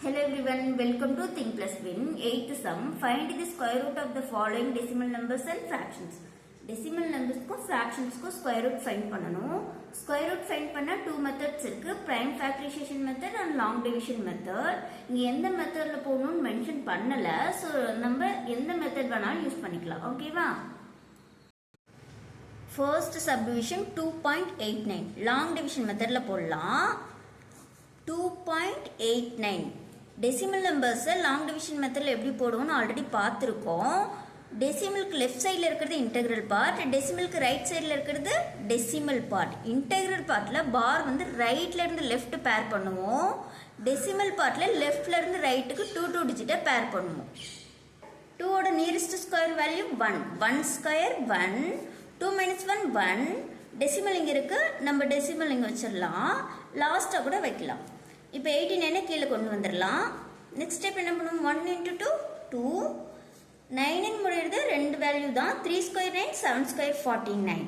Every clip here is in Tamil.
Hello everyone, welcome to Think Plus Win. 8th sum. Find the square root of the following decimal numbers and fractions. Decimal numbers को fractions को square root find பண்ணனும். Square root find பண்ண two methods இருக்கு. Prime factorization method and long division method. இங்க எந்த methodல போகணும்னு mention பண்ணல. So நம்ம எந்த method வேணாலும் யூஸ் பண்ணிக்கலாம். ஓகேவா? First subdivision 2.89. Long division methodல போடலாம். 2.89 டெசிமல் நம்பர்ஸ் லாங் டிவிஷன் மெத்தட்ல எப்படி போடுவோம்னு ஆல்ரெடி பார்த்துருக்கோம். டெசிமலுக்கு லெஃப்ட் சைடில் இருக்கிறது இன்டெக்ரல் பார்ட், டெசிமலுக்கு ரைட் சைடில் இருக்கிறது டெசிமல் பார்ட். இன்டெக்ரல் பார்ட்டில் பார் வந்து ரைட்ல இருந்து லெஃப்ட் பேர் பண்ணுவோம், டெசிமல் பார்ட்டில் லெஃப்ட்ல இருந்து ரைட்டுக்கு டூ டிஜிட்டை பேர் பண்ணுவோம். 2ஓட nearest square value 1, 1 square 1, 2 minus 1 1. Decimal இங்கே இருக்கு, நம்ம டெசிமல் இங்கே வச்சிடலாம், லாஸ்ட்டாக கூட வைக்கலாம். இப்போ 89 கீழே கொண்டு வந்துடலாம். நெக்ஸ்ட் ஸ்டெப் என்ன பண்ணுவோம், 1 into 2 2, 9 முடியுது, ரெண்டு வேல்யூ தான், 3 ஸ்கொயர் 9, 7 ஸ்கொயர் 49.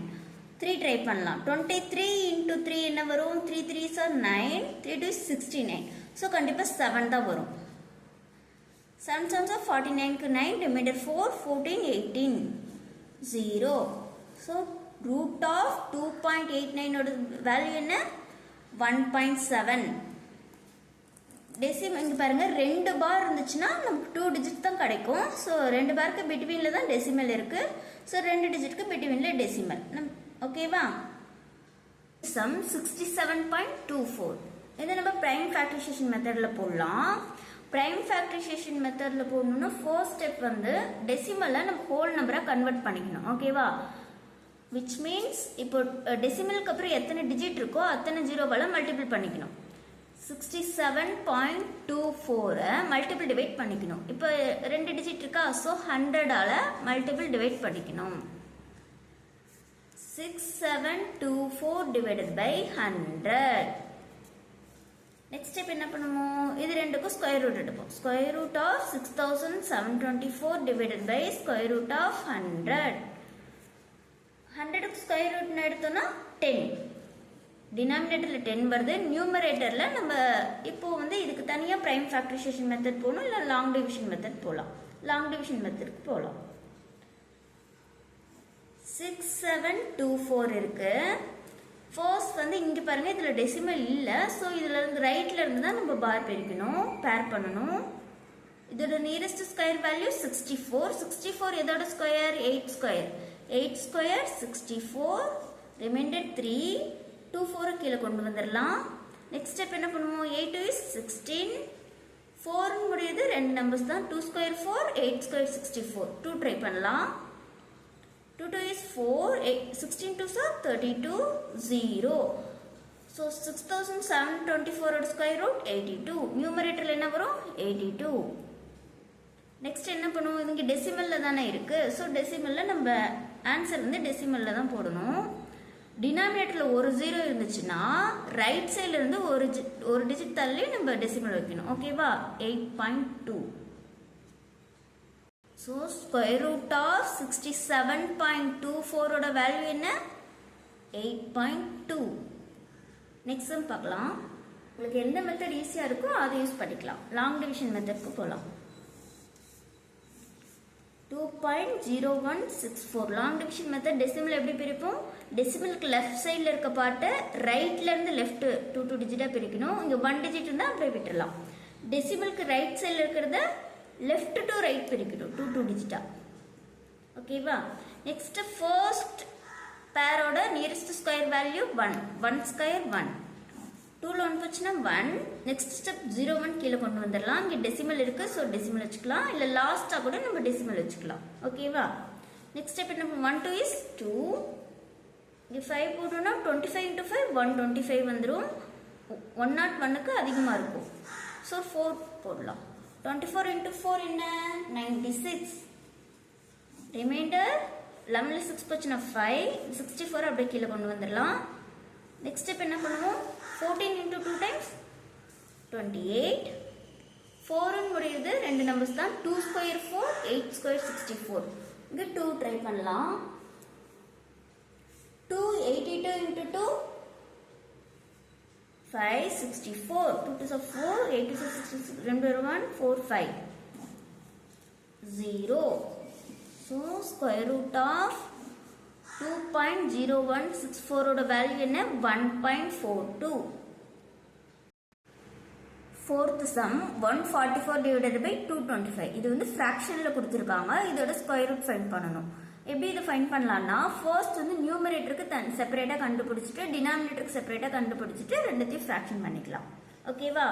3 ட்ரை பண்ணலாம். 23 into 3 என்ன வரும், 3 3s are 9, 3 2 69. ஸோ கண்டிப்பாக 7 தான் வரும். 7 7s are 49க்கு 9, ரிமைண்டர் 4, 14, 18, 0. ஸோ ரூட் ஆஃப் 2.89 ஓட வேல்யூ என்ன, 1.7. டெசிமல் இங்கே பாருங்க, ரெண்டு பார் இருந்துச்சுன்னா நமக்கு 2 டிஜிட் தான் கிடைக்கும். ஸோ ரெண்டு பாருக்கு பிட்வீனில் தான் டெசிமல் இருக்கு. ஸோ 2 டிஜிட்க்கு பிட்வீனில் டெசிமல். ஓகேவா? சம் 67.24. இதை நம்ம பிரைம் ஃபேக்டரைசேஷன் மெத்தடில் போடலாம். பிரைம் ஃபேக்டரைசேஷன் மெத்தடில் போடணும்னா ஃபர்ஸ்ட் ஸ்டெப் வந்து டெசிமலை நம்ம ஹோல் நம்பராக கன்வெர்ட் பண்ணிக்கணும். ஓகேவா? விச் மீன்ஸ் இப்போ டெசிமலுக்கு அப்புறம் எத்தனை டிஜிட் இருக்கோ அத்தனை ஜீரோவால் மல்டிபிள் பண்ணிக்கணும். 67.24 மல்டிபிள் டிவைட் பண்ணிக்கணும். இப்போ ரெண்டு டிஜிட் இருக்கா, ஸோ 100ஆல மல்டிபிள் டிவைட் பண்ணிக்கணும். 6724 டிவைடட் பை 100. நெக்ஸ்ட் ஸ்டெப் என்ன பண்ணுவோம், இது ரெண்டுக்கும் ஸ்கொயர் ரூட் எடுப்போம். Square root of 6724 divided by square root of 100. 100க்கு ஸ்கொயர் ரூட் எடுத்தோம்னா 10. டினாமினேட்டர்ல 10 வருது. நியூமரேட்டர்ல நம்ம இப்போ வந்து இதுக்கு தனியா பிரைம் ஃபேக்டரைசேஷன் மெத்தட் போகணும், இல்லை லாங் டிவிஷன் மெத்தட் போகலாம். லாங் டிவிஷன் மெத்தடுக்கு போகலாம். 6724 இருக்கு. ஃபர்ஸ்ட் வந்து இங்க பாருங்க, இதுல டெசிமல் இல்லை. ஸோ இதுல இருந்து ரைட்ல இருந்து தான் நம்ம பார் பிரிக்கணும், பேர் பண்ணணும். இதோட நியரஸ்ட் ஸ்கொயர் வேல்யூ 64. 64 எதோட ஸ்கொயர், 8 ஸ்கொயர். 8 ஸ்கொயர் 64, ரிமைண்டர் 3, 2 4 கீழே கொண்டு வந்துடலாம். நெக்ஸ்ட் ஸ்டெப் என்ன பண்ணுவோம், 8 2 is 16, 4 முடியுது, ரெண்டு நம்பர்ஸ் தான், 2 ஸ்கொயர் 4, 8 ஸ்கொயர் 64. 2 ட்ரை பண்ணலாம். 2 2 is 4, 16 2s are 32, 0. So 6724 square root 82. நியூமரேட்டர்ல என்ன வரும், 82. நெக்ஸ்ட் என்ன பண்ணுவோம், இங்கே டெசிமல்ல தானே இருக்கு. ஸோ டெசிமல்ல நம்ம ஆன்சர் வந்து டெசிமல்ல தான் போடணும். டினாமினேட்டர்ல ஒரு 0 இருந்துச்சுன்னா ரைட் சைட்ல இருந்து ஒரு டிஜிட் தள்ளி நம்ம டெசிமல் வைக்கணும். ஓகேவா? 8.2. ஸோ ஸ்கொயர் ரூட் ஆஃப் 67.24 ஓட வேல்யூ என்ன, 8.2. நெக்ஸ்ட் சம் பார்க்கலாம். உங்களுக்கு எந்த மெத்தட் ஈஸியா இருக்கோ அதை யூஸ் பண்ணிக்கலாம். லாங் டிவிஷன் மெத்தட்க்கு போகலாம். 2.0164 லாங் டிவிஷன் மெத்தட். டெசிமல் எப்படி பிரிப்போம், டெசிமலுக்கு லெஃப்ட் சைடில் இருக்க பாட்டை ரைட்ல இருந்து லெஃப்ட் 2 டிஜிட்டா பிரிக்கணும். இங்க 1 டிஜிட் இருந்தா அப்படியே விட்டுடலாம். டெசிமலுக்கு ரைட் சைடில் இருக்கிறத லெஃப்ட் டு ரைட் பிரிக்கணும் 2 டிஜிட்டா. ஓகேவா? நெக்ஸ்ட் ஃபர்ஸ்ட் பேரோட நியரஸ்ட் ஸ்கொயர் வேல்யூ 1, 1 ஸ்கொயர் 1, 2ல 1 போச்சுன்னா 1. நெக்ஸ்ட் ஸ்டெப் 0 1 கீழே கொண்டு வந்துடலாம். இங்கே டெசிமல் இருக்கு, ஸோ டெசிமல் வச்சுக்கலாம், இல்லை லாஸ்ட்டாக கூட நம்ம டெசிமல் வச்சுக்கலாம். ஓகேவா? நெக்ஸ்ட் ஸ்டெப் என்ன, 1 2 is 2. இங்கே 5 போட்டோம்னா 25 into 5 125 வந்துடும். 101க்கு அதிகமாக இருக்கும், ஸோ 4 போடலாம். 24 into 4 என்ன, 96. ரிமைண்டர் 11ல 6 போச்சுன்னா 5, 64 அப்படியே கீழே கொண்டு வந்துடலாம். நெக்ஸ்ட் ஸ்டெப் என்ன பண்ணுவோம், 14 into 2 times 28. 4 முடியுது, ரெண்டு நம்பர்ஸ் தான், 2 ஸ்கொயர் 4, 8 ஸ்கொயர் 64. இங்கே 2 ட்ரை பண்ணலாம். 2 82 into 2 564. 2 to 4, 8 to 66, 1, 4, 5. 0. So, square root of 2.0164 oda value என்ன 1.42. Fourth sum 144 divided by 225. இது வந்து fractionல கொடுத்திருக்காங்க. இதோட square root find பண்ணனும். எப்படி இத ஃபைண்ட் பண்ணலாம்னா ஃபர்ஸ்ட் வந்து நியூமரேட்டருக்கு செப்பரேட்டா கண்டுபிடிச்சிட்டு டினாமினேட்டருக்கு செப்பரேட்டா கண்டுபிடிச்சிட்டு ரெண்டுத்தையும் ஃபிராக்ஷன் பண்ணிக்கலாம். ஓகேவா?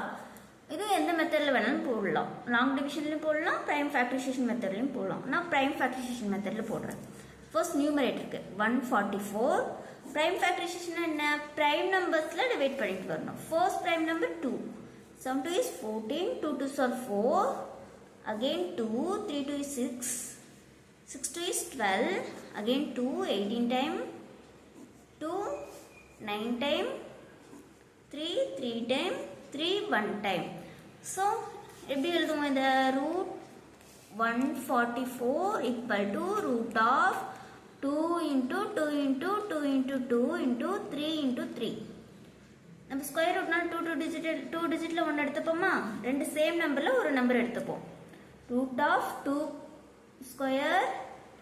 இது எந்த மெத்தட்ல வேணாலும் போடலாம். லாங் டிவிஷன்லயும் போடலாம், பிரைம் ஃபேக்டரைசேஷன் மெத்தட்லயும் போடலாம். நான் பிரைம் ஃபேக்டரைசேஷன் மெத்தட்ல போடுறேன். ஃபர்ஸ்ட் நியூமரேட்டருக்கு 144. பிரைம் ஃபேக்டரைசேஷன் என்ன? பிரைம் நம்பர்ஸ்ல டிவைட் பண்ணிட்டு வரணும். First prime number 2. Sum 2 is 14, 2 2s are 4, again 2, 3 2 is 6, 6 2 is 12, again 2, 18 time, 2, 9 time, 3, 3 time, 3, 1 time. So, எப்படி எழுதுவோம் இந்த root 144 equal to root of 2 into 2 into 2 into 2 into 3 into 3. நம்ம ஸ்கொயர் ரூட்னா 2 டிஜிட்ல ஒன்று எடுத்துப்போமா? ரெண்டு சேம் நம்பர்ல ஒரு நம்பர் எடுத்துப்போம். Root of 2 square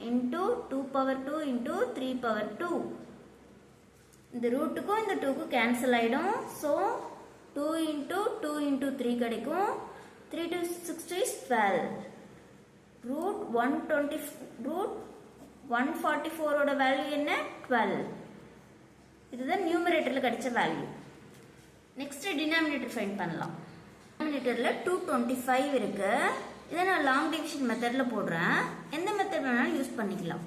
into 2 power 2 into 3 power 2. இந்த ரூட்டுக்கும் இந்த 2க்கும் கேன்சல் ஆயிடும். ஸோ 2 இன்டூ 2 இன்டூ 3 கிடைக்கும். 3 to 6 is 12. ரூட் 144 ஓட வேல்யூ என்ன? 12. இதுதான் நியூமரேட்டர்ல கிடைச்ச வேல்யூ. நெக்ஸ்ட் டினாமினேட்டர் ஃபைண்ட் பண்ணலாம். டினாமினேட்டர்ல 225 இருக்கு. இதை நான் லாங் டிவிஷன் மெத்தட்ல போடுறேன். எந்த மெத்தட் வேணாலும் யூஸ் பண்ணிக்கலாம்.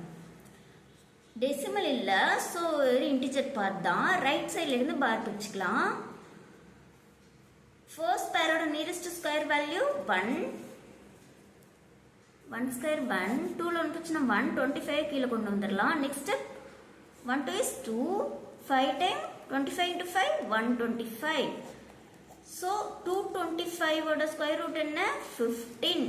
டெசிமல் இல்ல, ஸோ இன்டிஜர் பார்ட் தான். ரைட் சைட்ல இருந்து பார் பிரிச்சுக்கலாம். ஃபர்ஸ்ட் பேரோட நியரஸ்ட் ஸ்கொயர் வேல்யூ 1. 1 ஸ்கொயர் 1. 2ல ஒன்று பிரிச்சுனா 125 கீழே கொண்டு வந்துடலாம். Next 1 2 is 2. 5 time 25 into 5 125. So 225 ஓட ஸ்கொயர் ரூட் என்ன? 15.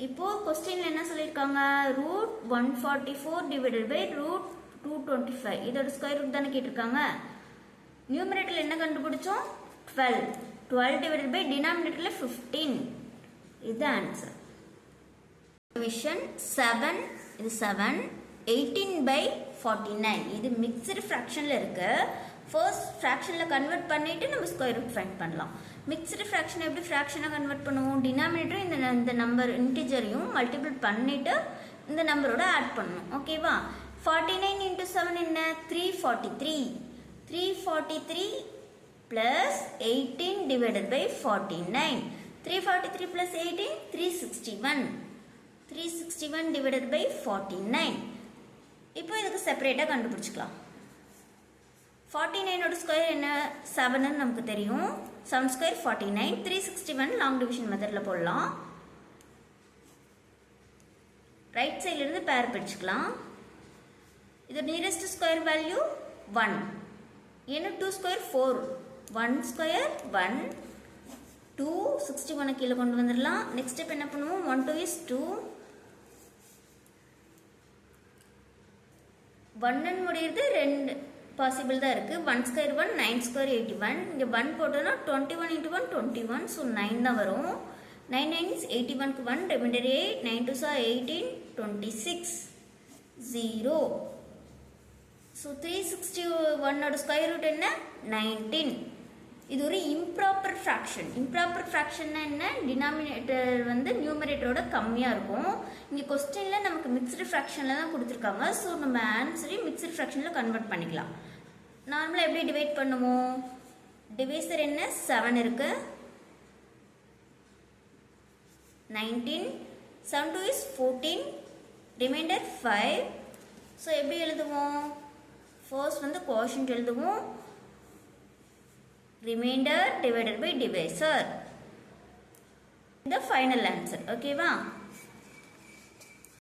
இப்போ क्वेश्चनல என்ன சொல்லிருக்காங்க? root 144 divided by root 225. இதோட ஸ்கொயர் ரூட் தான கேட்டிருக்காங்க. நியூமரேட்டர்ல என்ன கண்டுபிடிச்சோம்? 12. 12 divided by denominatorல 15. இது ஆன்சர். டிவிஷன் 7. இது 7. 18 by 49. இது மிக்ஸ்டு ஃபிராக்ஷன்ல இருக்கு. ஃபர்ஸ்ட் ஃபிராக்ஷன்ல கன்வெர்ட் பண்ணிட்டு நம்ம ஸ்கொயர் ரூட் ஃபைண்ட் பண்ணலாம். மிக்ஸ்டு ஃபிராக்ஷன் எப்படி ஃபிராக்ஷனா கன்வெர்ட் பண்ணுவோம்? டினாமினேட்டர் இந்த நம்பர் இன்டிஜரையும் மல்டிபிள் பண்ணிட்டு இந்த நம்பரோட ஆட் பண்ணணும். ஓகேவா? 49 into 7 என்ன? 343. 343 plus 18 divided by 49. 343 plus 18 361. 361 divided by 49. இப்போ இதுக்கு செப்பரேட்டா கண்டுபிடிச்சுக்கலாம். 49 ஓட ஸ்கொயர் என்ன? 7 ன்னு நமக்கு தெரியும். 7 ஸ்கொயர் 49. 361 லாங் டிவிஷன் மெத்தட்ல போடலாம். ரைட் சைடுல இருந்து பேர் பிரிச்சுக்கலாம். இது நியரஸ்ட் ஸ்கொயர் வேல்யூ 1. ஏன்னா 2 ஸ்கொயர் 4. 1 ஸ்கொயர் 1. 2 61 கீழே கொண்டு வந்துடலாம். நெக்ஸ்ட் ஸ்டெப் என்ன பண்ணுவோம்? 1 2 is 2. 1 ன்னு முடியுது. 2 பாசிபிள் தான் இருக்கு. 1 ஸ்கொயர் 1, 9 ஸ்கொயர் 81. இங்க 1 போட்டோம்னா 21 into 1 21. ஸோ 9 தான் வரும். 9 9 is 81க்கு 1, ரிமைண்டர் 8. 9 2s are 18, 26, 0. ஸோ 361 ஓட ஸ்கொயர் ரூட் என்ன? 19. இது ஒரு இம்ப்ராப்பர் ஃப்ராக்ஷன். இம்ப்ராப்பர் ஃப்ராக்ஷன்னா என்ன? டினாமினேட்டர் வந்து நியூமரேட்டரோட கம்மியாக இருக்கும். இங்கே கொஸ்டினில் நமக்கு மிக்ஸ்டு ஃப்ராக்ஷனில் தான் கொடுத்துருக்காங்க. ஸோ நம்ம ஆன்சரையும் மிக்ஸ்டு ஃப்ராக்ஷனில் கன்வெர்ட் பண்ணிக்கலாம். நார்மலாக எப்படி டிவைட் பண்ணுவோம்? டிவைசர் என்ன? 7 இருக்கு. 19. 7 2 is 14. ரிமைண்டர் 5. ஸோ எப்படி எழுதுவோம்? ஃபர்ஸ்ட் வந்து கோஷன்ட் எழுதுவோம். Remainder divided by divisor. The final answer. Okay, va?